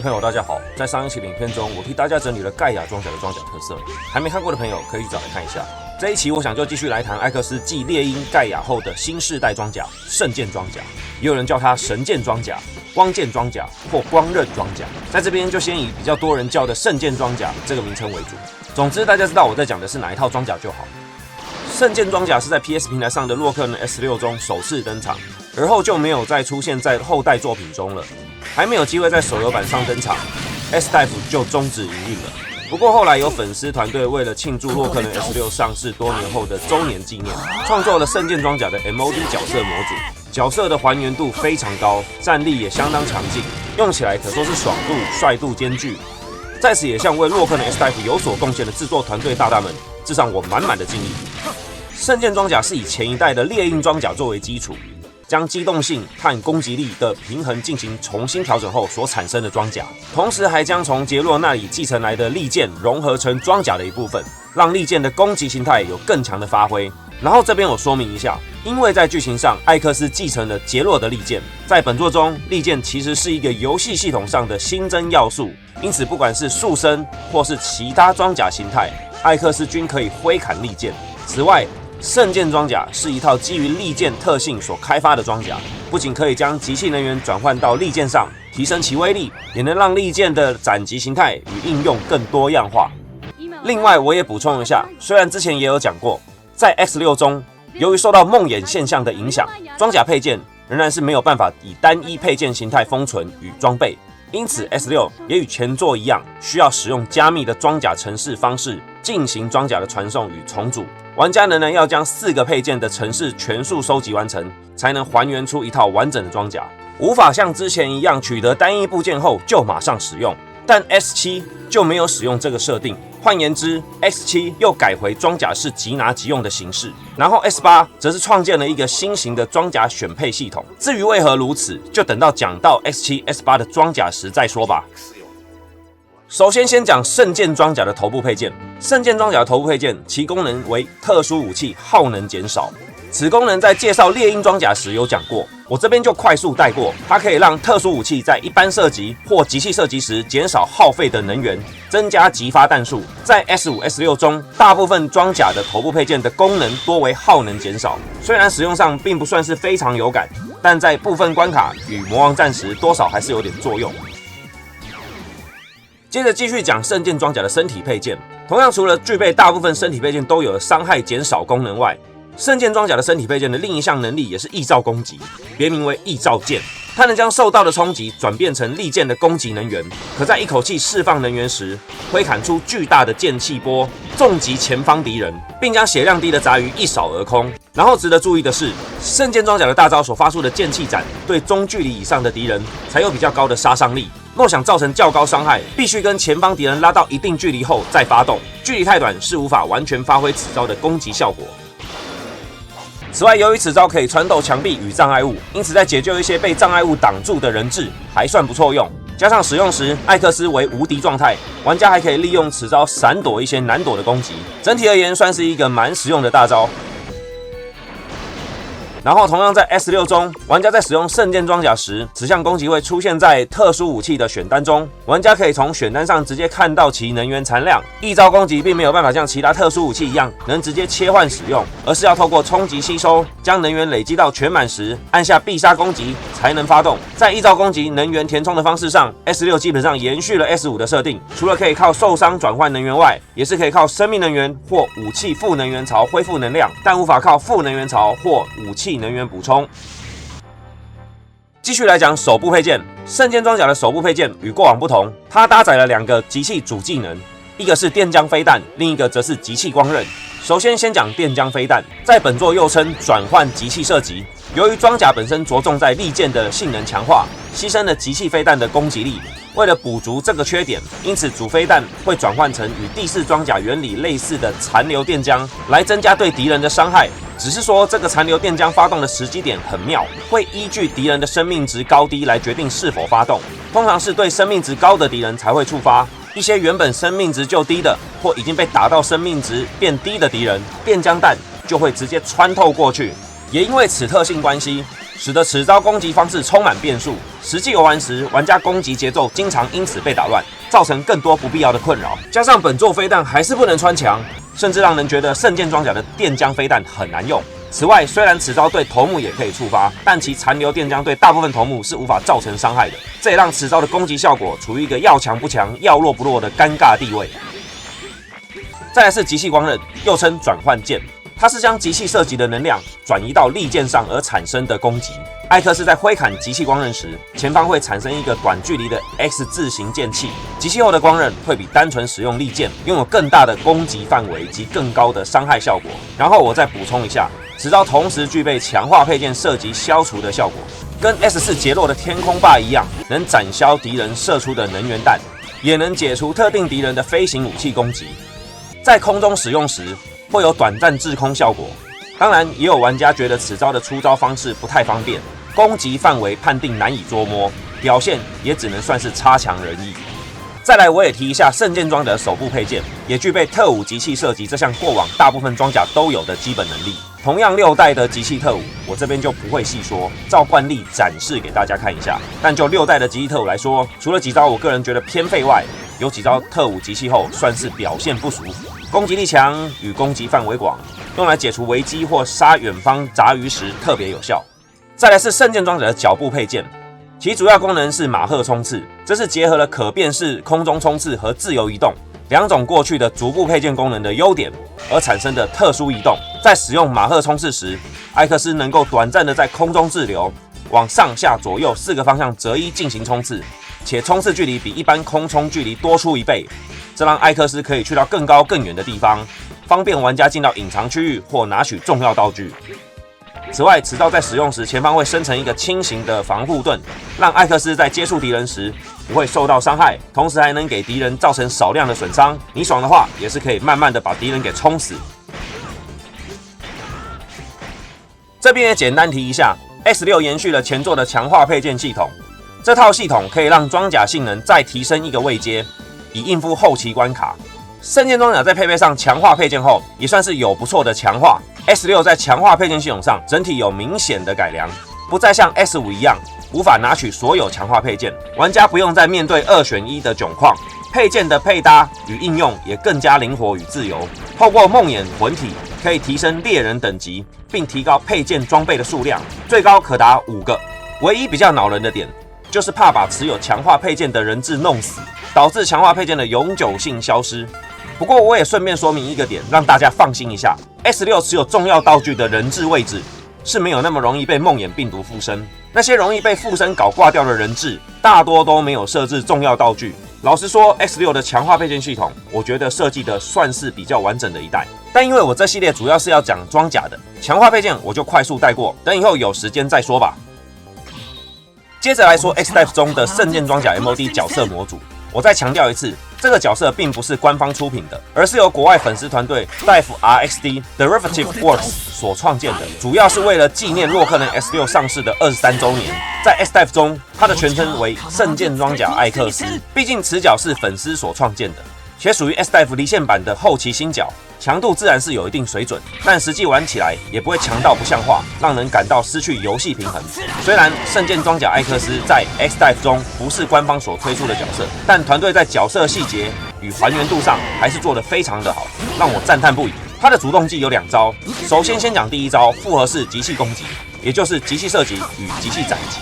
朋友大家好，在上一期影片中，我替大家整理了蓋亞裝甲的裝甲特色，還沒看過的朋友可以去找來看一下。這一期我想就繼續來談艾克斯繼獵鷹蓋亞後的新世代裝甲聖劍裝甲，也有人叫它神劍裝甲、光劍裝甲或光刃裝甲。在這邊就先以比較多人叫的聖劍裝甲這個名稱為主。總之大家知道我在講的是哪一套裝甲就好。聖劍裝甲是在 PS 平台上的洛克人 S6 中首次登場，而後就沒有再出現在後代作品中了。還沒有機會在手遊版上登場 ，S-Type 就終止營運了。不過後來有粉絲團隊為了慶祝洛克人 S6 上市多年後的週年紀念，創作了聖劍裝甲的 MOD 角色模組，角色的還原度非常高，戰力也相當強勁，用起來可說是爽度、帥度兼具。在此也向為洛克人 S-Type 有所貢獻的制作团队大大們致上我滿滿的敬意。聖劍裝甲是以前一代的獵鷹裝甲作為基礎，將機動性和攻擊力的平衡進行重新調整後所產生的裝甲，同時還將從傑洛那裡繼承來的利劍融合成裝甲的一部分，讓利劍的攻擊形態有更強的發揮。然後這邊我說明一下，因為在劇情上艾克斯繼承了傑洛的利劍，在本作中利劍其實是一個遊戲系統上的新增要素，因此不管是束身或是其他裝甲形態，艾克斯均可以揮砍利劍。此外，聖劍裝甲是一套基於利劍特性所開發的裝甲，不僅可以将击氣能源轉換到利劍上，提升其威力，也能讓利劍的斬擊形態與應用更多樣化。另外，我也補充一下，雖然之前也有講過，在 X6 中，由於受到夢魘現象的影響，裝甲配件仍然是沒有辦法以單一配件形態封存與裝備，因此 S6 也與前作一樣，需要使用加密的裝甲程式方式進行裝甲的傳送與重組。玩家仍然要將4個配件的程式全數收集完成，才能還原出一套完整的裝甲，無法像之前一樣取得單一部件後就馬上使用。但 S7 就沒有使用這個設定，換言之 ，S7 又改回裝甲是即拿即用的形式。然後 S8 則是創建了一個新型的裝甲選配系統。至於為何如此，就等到講到 S7、S8 的裝甲時再說吧。首先講聖劍裝甲的頭部配件。聖劍裝甲的頭部配件，其功能為特殊武器耗能減少。此功能在介紹獵鷹裝甲時有講過，我這邊就快速帶過。它可以讓特殊武器在一般射擊或擊氣射擊時減少耗費的能源，增加擊發彈數。在 S5、S6 中，大部分裝甲的頭部配件的功能多為耗能減少，雖然使用上並不算是非常有感，但在部分關卡與魔王戰時多少還是有點作用。接着繼續講聖劍裝甲的身體配件，同樣除了具備大部分身體配件都有的傷害減少功能外，聖劍裝甲的身體配件的另一項能力也是異兆攻擊，別名為異兆劍。它能將受到的衝擊轉變成利劍的攻擊能源，可在一口氣釋放能源時，揮砍出巨大的劍氣波，重擊前方敵人，並將血量低的雜魚一掃而空。然後值得注意的是，聖劍裝甲的大招所發出的劍氣斬，對中距離以上的敵人才有比較高的殺傷力。若想造成較高傷害，必須跟前方敵人拉到一定距離後再發動，距離太短是無法完全發揮此招的攻擊效果。此外，由於此招可以穿透牆壁與障礙物，因此在解救一些被障礙物擋住的人質還算不錯用。加上使用時艾克斯為無敵狀態，玩家還可以利用此招閃躲一些難躲的攻擊。整體而言，算是一個蠻實用的大招。然後同樣在 S6 中，玩家在使用聖劍裝甲時，此項攻擊會出現在特殊武器的選單中，玩家可以從選單上直接看到其能源殘量。異招攻擊並没有辦法像其他特殊武器一樣能直接切換使用，而是要透過衝擊吸收，將能源累積到全滿時，按下必殺攻擊才能發動。在異招攻擊能源填充的方式上 ，S6 基本上延續了 S5 的設定，除了可以靠受傷轉換能源外，也是可以靠生命能源或武器负能源槽恢復能量，但無法靠负能源槽或武器能源補充。繼續來講手部配件，聖劍裝甲的手部配件與過往不同，它搭載了2個擊氣主技能，一個是電漿飛彈，另一個則是擊氣光刃。首先講電漿飛彈，在本作又稱轉換擊氣射擊。由於裝甲本身着重在利劍的性能強化，犧牲了擊氣飛彈的攻擊力。為了補足這個缺點，因此主飛彈會轉換成與第4裝甲原理類似的殘留電漿，來增加對敵人的傷害。只是說這個殘留電漿發動的時機點很妙，會依據敵人的生命值高低來決定是否發動。通常是對生命值高的敵人才會觸發，一些原本生命值就低的，或已經被打到生命值變低的敵人，電漿彈就會直接穿透過去。也因為此特性關係，使得此招攻擊方式充滿變數，實際遊玩時，玩家攻擊節奏經常因此被打亂，造成更多不必要的困擾。加上本作飛彈還是不能穿牆，甚至讓人覺得圣劍裝甲的電漿飛彈很難用。此外，雖然此招對頭目也可以觸發，但其殘留電漿對大部分頭目是無法造成傷害的，這也讓此招的攻擊效果處於一個要強不強、要弱不弱的尷尬地位。再來是极氣光刃，又稱轉換劍，它是將极氣射擊的能量轉移到利劍上而產生的攻擊。艾克斯在揮砍极氣光刃時，前方會產生一個短距離的 X 字形劍氣，集氣後的光刃會比單純使用利劍擁有更大的攻擊範圍及更高的傷害效果。然後我再補充一下，此招同時具備強化配件射擊消除的效果，跟 S4 傑洛的天空霸一樣，能斬消敵人射出的能源彈，也能解除特定敵人的飛行武器攻擊。在空中使用時，會有短暫滯空效果。當然，也有玩家覺得此招的出招方式不太方便，攻擊範圍判定難以捉摸，表現也只能算是差强人意。再來，我也提一下圣劍裝甲的手部配件，也具備特武极氣射擊這項過往大部分裝甲都有的基本能力。同樣6代的极氣特武，我這邊就不會細說，照慣例展示給大家看一下。但就6代的极氣特武來說，除了幾招我個人覺得偏廢外，有幾招特武極氣後算是表現不俗，攻擊力強與攻擊範圍廣，用來解除危機或殺遠方雜魚時特別有效。再來是聖劍裝甲的腳部配件，其主要功能是馬赫衝刺，這是結合了可變式空中衝刺和自由移動兩種過去的足部配件功能的優點而產生的特殊移動。在使用馬赫衝刺時，艾克斯能夠短暫的在空中滯留，往上下左右4個方向择一進行衝刺，且衝刺距離比一般空衝距離多出1倍，這讓艾克斯可以去到更高更遠的地方，方便玩家进到隱藏區域或拿取重要道具。此外，此招在使用時，前方會生成一個輕型的防護盾，讓艾克斯在接觸敵人時不會受到傷害，同時還能給敵人造成少量的損傷。你爽的話，也是可以慢慢的把敵人給衝死。這邊也簡單提一下 ，S6 延續了前作的強化配件系統，這套系統可以讓裝甲性能再提升一個位階，以應付後期關卡。聖劍裝甲在配備上強化配件後，也算是有不錯的强化。S6 在强化配件系統上整體有明顯的改良，不再像 S5 一樣無法拿取所有强化配件，玩家不用再面對2選1的窘況，配件的配搭與應用也更加靈活與自由。透過夢魘魂體可以提升獵人等級，並提高配件裝備的數量，最高可達5個。唯一比較惱人的點，就是怕把持有強化配件的人質弄死，導致強化配件的永久性消失。不過我也順便說明一個點，讓大家放心一下 ，S6 持有重要道具的人質位置是沒有那麼容易被夢魘病毒附身。那些容易被附身搞掛掉的人質，大多都沒有設置重要道具。老實說 ，S6 的強化配件系統，我覺得設計的算是比較完整的一代。但因為我這系列主要是要講裝甲的，強化配件我就快速帶過，等以後有時間再說吧。接着來說 X-Dive 中的聖劍裝甲 MOD 角色模組，我再強調一次，這個角色並不是官方出品的，而是由國外粉絲團隊 Dive RXD Derivative Works 所創建的，主要是為了紀念洛克人 S6 上市的23周年。在 X-Dive 中，它的全稱為聖劍裝甲艾克斯，畢竟此角是粉絲所創建的，且屬於 X-Dive 離線版的後期新角，強度自然是有一定水準，但實際玩起來也不會強到不像話，讓人感到失去遊戲平衡。雖然聖劍裝甲艾克斯在 X-Dive 中不是官方所推出的角色，但团隊在角色細節與還原度上還是做得非常的好，讓我讚嘆不已。他的主動技有2招，首先講第一招複合式極氣攻擊，也就是極氣射擊與極氣斬擊，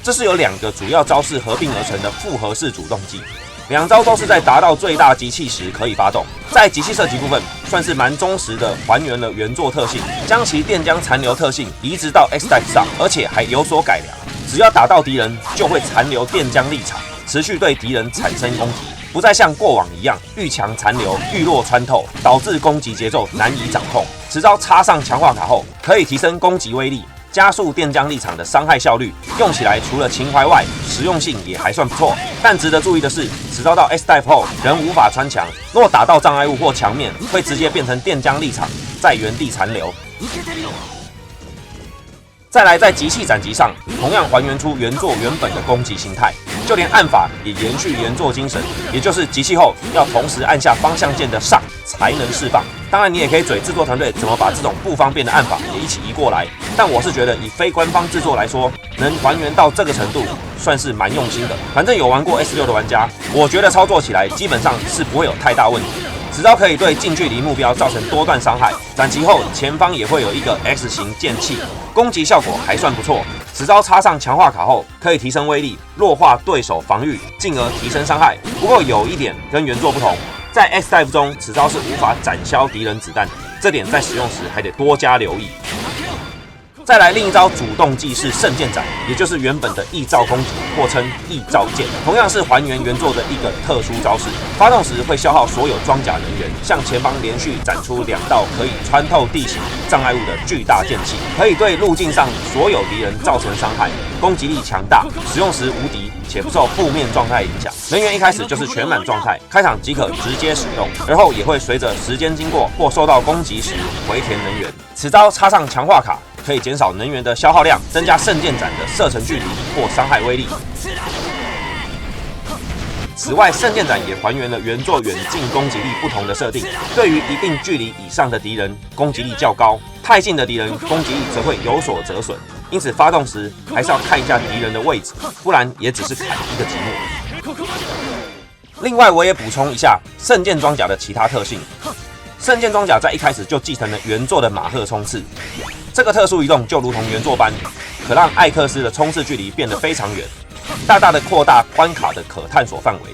這是由2個主要招式合併而成的複合式主動技。2招都是在達到最大極氣時可以發动。在極氣射擊部分，算是蠻忠實的還原了原作特性，將其電漿殘留特性移植到 X-Dive 上，而且還有所改良。只要打到敵人，就會殘留電漿立場，持續對敵人產生攻擊，不再像過往一樣遇強殘留、遇弱穿透，導致攻擊節奏難以掌控。此招插上強化卡後，可以提升攻擊威力，加速電漿立场的傷害效率，用起來除了情懷外，實用性也還算不錯。但值得注意的是，此招到 X-Dive 後仍無法穿牆，若打到障礙物或牆面，會直接變成電漿立场，在原地殘留。再來，在極氣斬擊上，同樣還原出原作原本的攻擊形態，就連按法也延續原作精神，也就是擊氣後要同時按下方向鍵的上才能釋放。當然，你也可以嘴制作团队怎麼把這種不方便的按法也一起移過來。但我是覺得以非官方制作來說，能還原到這個程度，算是蠻用心的。反正有玩過 S6 的玩家，我覺得操作起来基本上是不會有太大問題。此招可以對近距離目標造成多段傷害，斬擊後前方也會有一個 X 型劍氣，攻擊效果還算不錯。此招插上強化卡後，可以提升威力，弱化對手防禦，進而提升傷害。不過有一點跟原作不同，在 X Dive 中，此招是無法斬消敵人子彈的，這點在使用時還得多加留意。再來另一招主動技式圣劍斬，也就是原本的异兆攻擊，或稱异兆劍，同樣是還原原作的一個特殊招式。發動時會消耗所有裝甲能源，向前方連續斬出2道可以穿透地形障礙物的巨大劍氣，可以對路徑上所有敵人造成傷害，攻擊力強大，使用时無敵且不受負面狀態影響。能源一開始就是全滿狀態，開場即可直接使用，而後也會隨着時間經過或受到攻擊時回填能源。此招插上強化卡，可以減少能源的消耗量，增加圣剑斬的射程距離或傷害威力。此外，圣剑斩也還原了原作遠近攻擊力不同的設定，对于一定距離以上的敵人攻擊力較高，太近的敵人攻擊力則會有所折損。因此發動時還是要看一下敵人的位置，不然也只是砍一個積木。另外，我也補充一下聖劍裝甲的其他特性。聖劍裝甲在一開始就繼承了原作的馬赫衝刺，這個特殊移動就如同原作般，可讓艾克斯的衝刺距離變得非常遠，大大的擴大關卡的可探索範圍，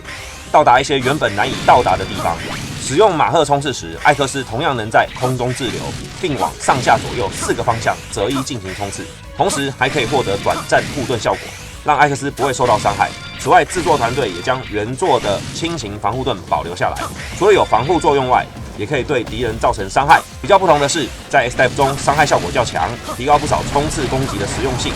到達一些原本難以到達的地方。使用馬赫衝刺時，艾克斯同樣能在空中滯留，並往上下左右4個方向擇一進行衝刺，同時還可以獲得短暫護盾效果，讓艾克斯不會受到傷害。此外，制作團隊也將原作的輕型防護盾保留下來，除了有防護作用外，也可以對敵人造成傷害。比較不同的是，在 X Dive 中傷害效果較強，提高不少衝刺攻擊的實用性。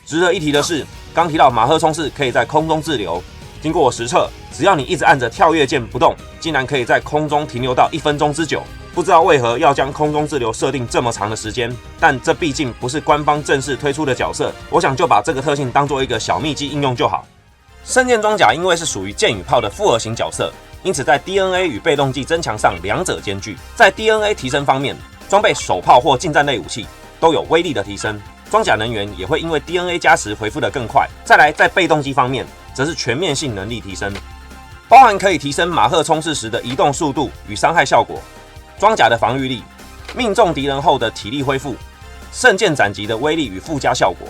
值得一提的是，剛提到馬赫衝刺可以在空中滯留，經過我實測，只要你一直按着跳躍鍵不動，竟然可以在空中停留到1分鐘之久。不知道為何要將空中滯留設定這麼長的時間，但這畢竟不是官方正式推出的角色，我想就把這個特性當做一個小秘技應用就好。聖劍裝甲因為是屬於劍與炮的複合型角色，因此在 DNA 與被動技增強上兩者兼具。在 DNA 提升方面，裝備手炮或近戰類武器都有威力的提升，裝甲能源也會因為 DNA 加持回復得更快。再來，在被動技方面，則是全面性能力提升，包含可以提升馬赫衝刺時的移動速度與傷害效果，裝甲的防禦力，命中敵人後的體力恢復，聖劍斬擊的威力與附加效果。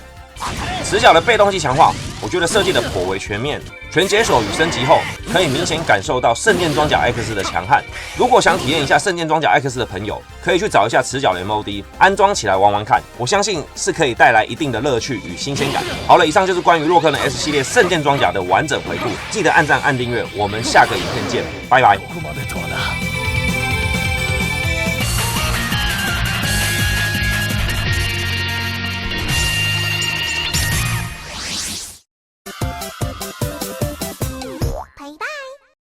持角的被動技強化，我覺得設計的頗為全面。全解鎖與升級後，可以明顯感受到聖劍裝甲 X 的強悍。如果想體驗一下聖劍裝甲 X 的朋友，可以去找一下持角的 MOD， 安裝起來玩玩看。我相信是可以帶來一定的樂趣與新鮮感。好了，以上就是關於洛克人 S 系列聖劍裝甲的完整回顧。記得按讚按訂閱，我們下個影片見，拜拜。